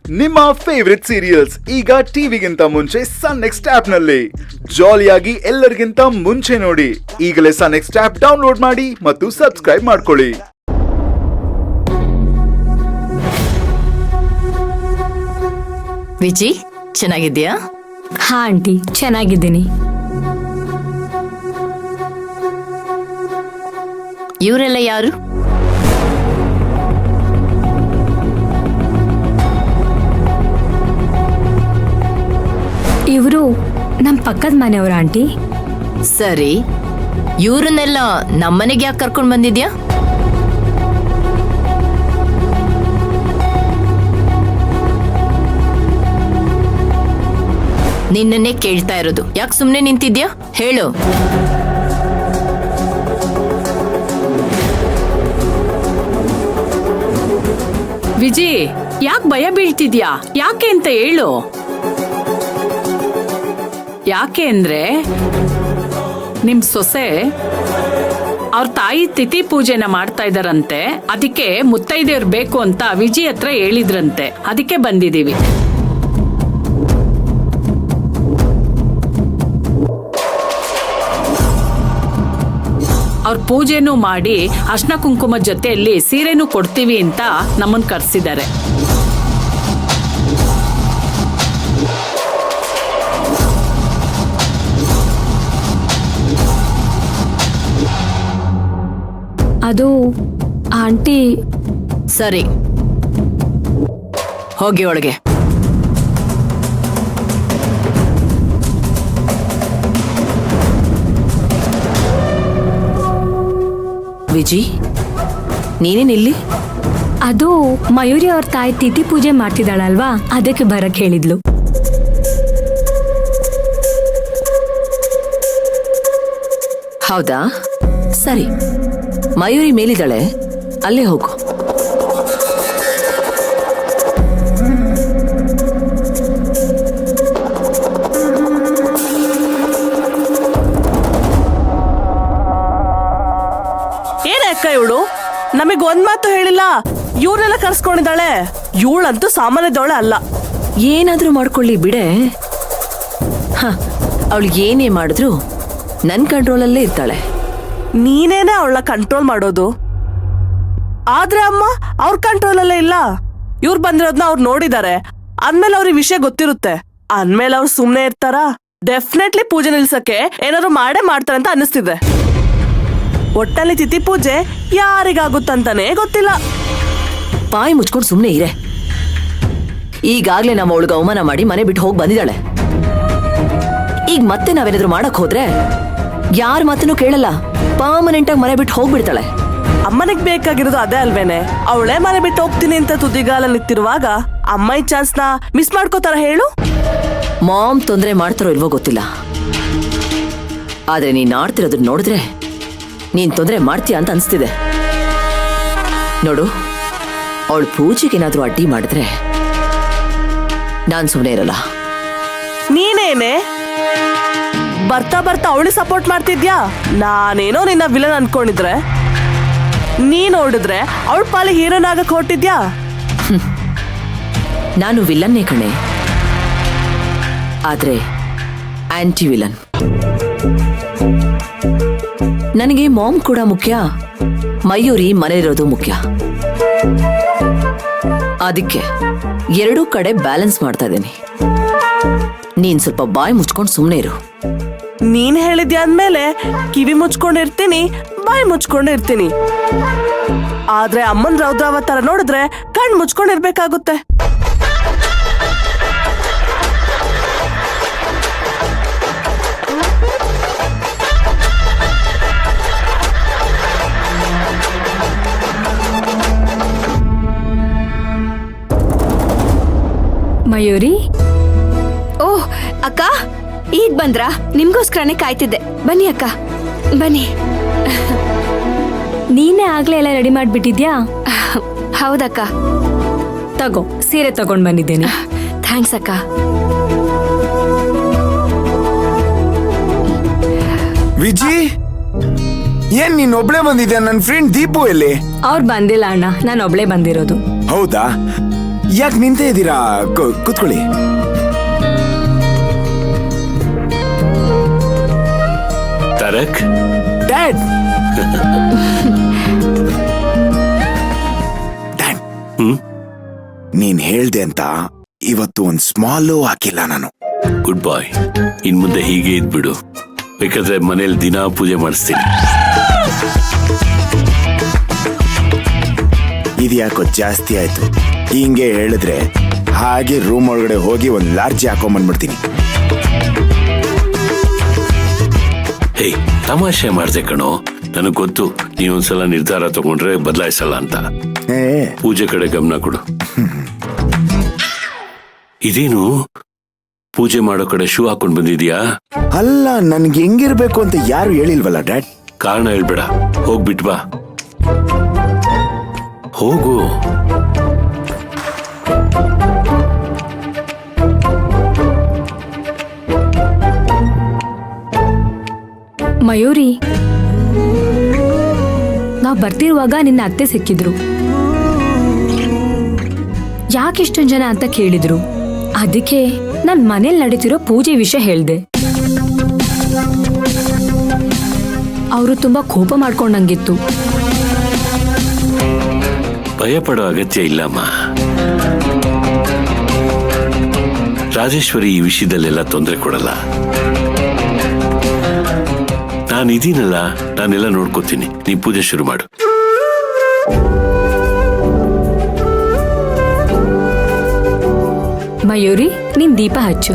ನಿಮ್ಮ favourite serials ಈಗ ಟಿವಿಗಿಂತ ಮುಂಚೆ ಸನ್ ನೆಕ್ಸ್ಟ್ ಆಪ್ ನಲ್ಲಿ ಜಾಲಿಯಾಗಿ ಎಲ್ಲರಿಗಿಂತ ಮುಂಚೆ ನೋಡಿ. ಈಗಲೇ ಸನ್ ನೆಕ್ಸ್ಟ್ ಆಪ್ ಡೌನ್ಲೋಡ್ ಮಾಡಿ ಮತ್ತು ಸಬ್ಸ್ಕ್ರೈಬ್ ಮಾಡ್ಕೊಳ್ಳಿ. ವಿಜಿ, ಚೆನ್ನಾಗಿದ್ಯಾ? ಹಾ ಆಂಟಿ, ಚೆನ್ನಾಗಿದ್ದೀನಿ. ಇವರೆಲ್ಲ ಯಾರು? ಇವರು ನಮ್ಮ ಪಕ್ಕದ ಮನೆಯವರ ಆಂಟಿ. ಸರಿ, ಇವ್ರನ್ನೆಲ್ಲ ನಮ್ಮನೆಗೆ ಯಾಕೆ ಕರ್ಕೊಂಡು ಬಂದಿದ್ಯಾ? ನಿನ್ನನ್ನೇ ಕೇಳ್ತಾ ಇರೋದು. ಯಾಕೆ ಸುಮ್ಮನೆ ನಿಂತಿದ್ಯಾ? ಹೇಳು. ವಿಜಿ, ಯಾಕೆ ಭಯ ಬೀಳ್ತಿದ್ಯಾ? ಯಾಕೆ ಅಂತ ಹೇಳು. ಯಾಕೆ ಅಂದ್ರೆ ನಿಮ್ ಸೊಸೆ ಅವ್ರ ತಾಯಿ ತಿಥಿ ಪೂಜೆನ ಮಾಡ್ತಾ ಇದಾರಂತೆ. ಅದಕ್ಕೆ ಮುತ್ತೈದೆಯವ್ರು ಬೇಕು ಅಂತ ವಿಜಿ ಹತ್ರ ಹೇಳಿದ್ರಂತೆ. ಅದಕ್ಕೆ ಬಂದಿದೀವಿ. ಅವ್ರ ಪೂಜೆನೂ ಮಾಡಿ ಅರ್ಶನ ಕುಂಕುಮದ ಜೊತೆಯಲ್ಲಿ ಸೀರೆನೂ ಕೊಡ್ತೀವಿ ಅಂತ ನಮ್ಮನ್ ಕರ್ಸಿದ್ದಾರೆ. ಅದು ಆಂಟಿ. ಸರಿ, ಹೋಗಿ ಒಳಗೆ. ವಿಜಿ, ನೀನೇನಿಲ್ಲಿ? ಅದು ಮಯೂರಿ ಅವ್ರ ತಾಯಿ ತಿಥಿ ಪೂಜೆ ಮಾಡ್ತಿದ್ದಾಳಲ್ವಾ, ಅದಕ್ಕೆ ಬರಕ್ ಹೇಳಿದ್ಲು. ಹೌದಾ? ಸರಿ, ಮಯೂರಿ ಮೇಲಿದ್ದಾಳೆ, ಅಲ್ಲೇ ಹೋಗು. ಏನಕ್ಕ ಇವಳು ನಮಗ್ ಒಂದ್ ಮಾತು ಹೇಳಿಲ್ಲ, ಇವ್ರನ್ನೆಲ್ಲ ಕರ್ಸ್ಕೊಂಡಿದ್ದಾಳೆ. ಇವಳಂತೂ ಸಾಮಾನ್ಯದವಳೆ ಅಲ್ಲ. ಏನಾದ್ರೂ ಮಾಡ್ಕೊಳ್ಳಿ ಬಿಡೆ. ಅವಳು ಏನೇ ಮಾಡಿದ್ರು ನನ್ ಕಂಟ್ರೋಲಲ್ಲೇ ಇರ್ತಾಳೆ. ನೀನೇನೆ ಅವಳನ್ನ ಕಂಟ್ರೋಲ್ ಮಾಡೋದು. ಆದ್ರೆ ಅಮ್ಮ ಅವ್ರ ಕಂಟ್ರೋಲ್ ಅಲ್ಲೇ ಇಲ್ಲ. ಇವ್ರು ಬಂದಿರೋದ್ನ ಅವ್ರು ನೋಡಿದ್ದಾರೆ ಅಂದ್ಮೇಲೆ ಅವ್ರಿಗೆ ವಿಷಯ ಗೊತ್ತಿರುತ್ತೆ. ಅಂದ್ಮೇಲೆ ಅವ್ರು ಸುಮ್ನೆ ಇರ್ತಾರ? ಡೆಫಿನೆಟ್ಲಿ ಪೂಜೆ ನಿಲ್ಸಕ್ಕೆ ಏನಾದ್ರು ಮಾಡೇ ಮಾಡ್ತಾರೆ ಅಂತ ಅನ್ನಿಸ್ತಿದೆ. ಒಟ್ಟಲ್ಲಿ ತಿಥಿ ಪೂಜೆ ಯಾರಿಗಾಗುತ್ತಂತಾನೆ ಗೊತ್ತಿಲ್ಲ. ಬಾಯಿ ಮುಚ್ಕೊಂಡು ಸುಮ್ನೆ ಇರೆ. ಈಗಾಗ್ಲೇ ನಮ್ಮ ಅವಳಿಗೆ ಅವಮಾನ ಮಾಡಿ ಮನೆ ಬಿಟ್ಟು ಹೋಗಿ ಬಂದಿದ್ದಾಳೆ. ಈಗ ಮತ್ತೆ ನಾವೇನಾದ್ರೂ ಮಾಡಕ್ ಹೋದ್ರೆ ಯಾರ ಮಾತನ್ನು ಕೇಳಲ್ಲ, ಪರ್ಮನೆಂಟ್ ಆಗಿ ಮನೆ ಬಿಟ್ಟು ಹೋಗ್ಬಿಡ್ತಾಳೆ. ಅಮ್ಮನಿಗೆ ಬೇಕಾಗಿರೋದು ಅದೇ ಅಲ್ವೇನೆ. ಅವಳೇ ಮನೆ ಬಿಟ್ಟು ಹೋಗ್ತೀನಿ ಅಂತ ತುದಿಗಾಲ ನಿಂತಿರುವಾಗ ಅಮ್ಮ ಈ ಚಾನ್ಸ್ ನ ಮಿಸ್ ಮಾಡ್ಕೋತಾರ ಹೇಳು? ಮಾಮ್ ತೊಂದರೆ ಮಾಡ್ತಾರೋ ಇಲ್ವೋ ಗೊತ್ತಿಲ್ಲ, ಆದ್ರೆ ನೀನ್ ಆಡ್ತಿರೋದನ್ನ ನೋಡಿದ್ರೆ ನೀನ್ ತೊಂದರೆ ಮಾಡ್ತೀಯ ಅಂತ ಅನ್ಸ್ತಿದೆ. ನೋಡು, ಅವಳು ಪೂಜೆಗೇನಾದ್ರೂ ಅಡ್ಡಿ ಮಾಡಿದ್ರೆ ನಾನ್ ಸುಮ್ಮನೆ ಇರಲ್ಲ. ನೀನೇನೆ ಬರ್ತಾ ಬರ್ತಾ ಅವಳಿಗೆ ಸಪೋರ್ಟ್ ಮಾಡ್ತಿದ್ಯಾ? ನಾನೇನೋ ನಿನ್ನ ವಿಲನ್ ಅನ್ಕೊಂಡಿದ್ರೆ ನೀನ್ ನೋಡಿದ್ರೆ ಅವಳ ಪಾಲಿ ಹೀರೋನ್ ಆಗಕ್ ಹೊರಟಿದ್ಯಾ? ನಾನು ವಿಲನ್ನೇ ಕಣೆ, ಆದ್ರೆ ಆಂಟಿ ವಿಲನ್. ನನಗೆ ಮಾಮ್ ಕೂಡ ಮುಖ್ಯ, ಮಯೂರಿ ಮನೆಯಿರೋದು ಮುಖ್ಯ. ಅದಕ್ಕೆ ಎರಡೂ ಕಡೆ ಬ್ಯಾಲೆನ್ಸ್ ಮಾಡ್ತಾ ಇದ್ದೀನಿ. ನೀನ್ ಸ್ವಲ್ಪ ಬಾಯಿ ಮುಚ್ಕೊಂಡು ಸುಮ್ಮನೆ ಇರು. ನೀನ್ ಹೇಳಿದ್ಯಾ ಅಂದ್ಮೇಲೆ ಕಿವಿ ಮುಚ್ಕೊಂಡಿರ್ತೀನಿ, ಬಾಯಿ ಮುಚ್ಕೊಂಡಿರ್ತೀನಿ. ಆದ್ರೆ ಅಮ್ಮನ್ ರೌದ್ರಾವತಾರ ನೋಡಿದ್ರೆ ಕಣ್ ಮುಚ್ಕೊಂಡಿರ್ಬೇಕಾಗುತ್ತೆ. ಮಯೂರಿ. ಓಹ್ ಅಕ್ಕ, ಈಗ ಬಂದ್ರಾ? ನಿಮ್ಗೋಸ್ಕರನೇ ಕಾಯ್ತಿದ್ದೆ. ಬನ್ನಿ ಅಕ್ಕ, ಬನ್ನಿ. ನೀನೇ ಆಗ್ಲೇ ಎಲ್ಲ ರೆಡಿ ಮಾಡ್ಬಿಟ್ಟಿದ್ಯಾ? ಹೌದಕ್ಕ. ತಗೋ, ಸೀರೆ ತಗೊಂಡ್ ಬಂದಿದ್ದೇನೆ. ಥ್ಯಾಂಕ್ಸ್ ಅಕ್ಕ. ವಿಜಿ, ಏನ್ ನೀನ್ ಒಬ್ಳೆ ಬಂದಿದ್ಯಾ? ನನ್ನ ಫ್ರೆಂಡ್ ದೀಪು ಎಲ್ಲಿ? ಅವ್ರು ಬಂದಿಲ್ಲ ಅಣ್ಣ, ನಾನು ಒಬ್ಳೆ ಬಂದಿರೋದು. ಹೌದಾ? ಯಾಕೆ ನಿಂತೇ ಇದ್ದೀರಾ? ಕೂತ್ಕೊಳ್ಳಿ. ತಾರಕ್, ಡ್ಯಾಡ್ ಡ್ಯಾಡ್, ನೀನ್ ಹೇಳ್ದೆ ಅಂತ ಇವತ್ತು ಒಂದ್ ಸ್ಮಾಲು ಹಾಕಿಲ್ಲ ನಾನು. ಗುಡ್ ಬಾಯ್. ಇನ್ ಮುಂದೆ ಹೀಗೆ ಇದ್ಬಿಡು. ಬೇಕಾದ್ರೆ ಮನೇಲಿ ದಿನಾ ಪೂಜೆ ಮಾಡಿಸ್ತೀನಿ. ಇದ್ಯಾಕೋ ಜಾಸ್ತಿ ಆಯ್ತು. ಹಿಂಗೆ ಹೇಳಿದ್ರೆ ಹಾಗೆ ರೂಮ್ ಒಳಗಡೆ ಹೋಗಿ ಒಂದ್ ಲಾರ್ಜಿ ಹಾಕೊಂಡ್ಬಂದ್ಬಿಡ್ತೀನಿ. ಹೇ, ತಮಾಷೆ ಮಾಡ್ದೆ ಕಣೋ. ನನಗ್ ಗೊತ್ತು ನೀನೊಂದ್ಸಲ ನಿರ್ಧಾರ ತಗೊಂಡ್ರೆ ಬದಲಾಯಿಸಲ್ಲ ಅಂತ. ಏ ಪೂಜೆ ಕಡೆ ಗಮನ ಕೊಡು. ಇದೇನು ಪೂಜೆ ಮಾಡೋ ಕಡೆ ಶೂ ಹಾಕೊಂಡ್ ಬಂದಿದ್ಯಾ? ಅಲ್ಲ, ನನ್ಗೆ ಹೆಂಗಿರ್ಬೇಕು ಅಂತ ಯಾರು ಹೇಳಿಲ್ವಲ್ಲ ಡ್ಯಾಡ್. ಕಾರಣ ಹೇಳ್ಬೇಡ, ಹೋಗ್ಬಿಟ್ ಬಾ. ಹೋಗು. ಮಯೂರಿ, ನಾವ್ ಬರ್ತಿರುವಾಗ ನಿನ್ನ ಅತ್ತೆ ಸಿಕ್ಕಿದ್ರು. ಯಾಕಿಷ್ಟೊಂದ್ ಜನ ಅಂತ ಕೇಳಿದ್ರು. ಅದಕ್ಕೆ ನಾನ್ ಮನೇಲಿ ನಡೀತಿರೋ ಪೂಜೆ ವಿಷಯ ಹೇಳ್ದೆ. ಅವರು ತುಂಬಾ ಕೋಪ ಮಾಡ್ಕೊಂಡಂಗಿತ್ತು. ಭಯ ಪಡೋ ಅಗತ್ಯ ಇಲ್ಲಮ್ಮ. ರಾಜೇಶ್ವರಿ ಈ ವಿಷಯದಲ್ಲೆಲ್ಲ ತೊಂದರೆ ಕೊಡಲ್ಲ. ನಾನಿದೀನಲ್ಲ, ನಾನೆಲ್ಲ ನೋಡ್ಕೋತೀನಿ. ನೀ ಪೂಜೆ ಶುರು ಮಾಡು. ಮಯೂರಿ, ನೀನ್ ದೀಪ ಹಚ್ಚು.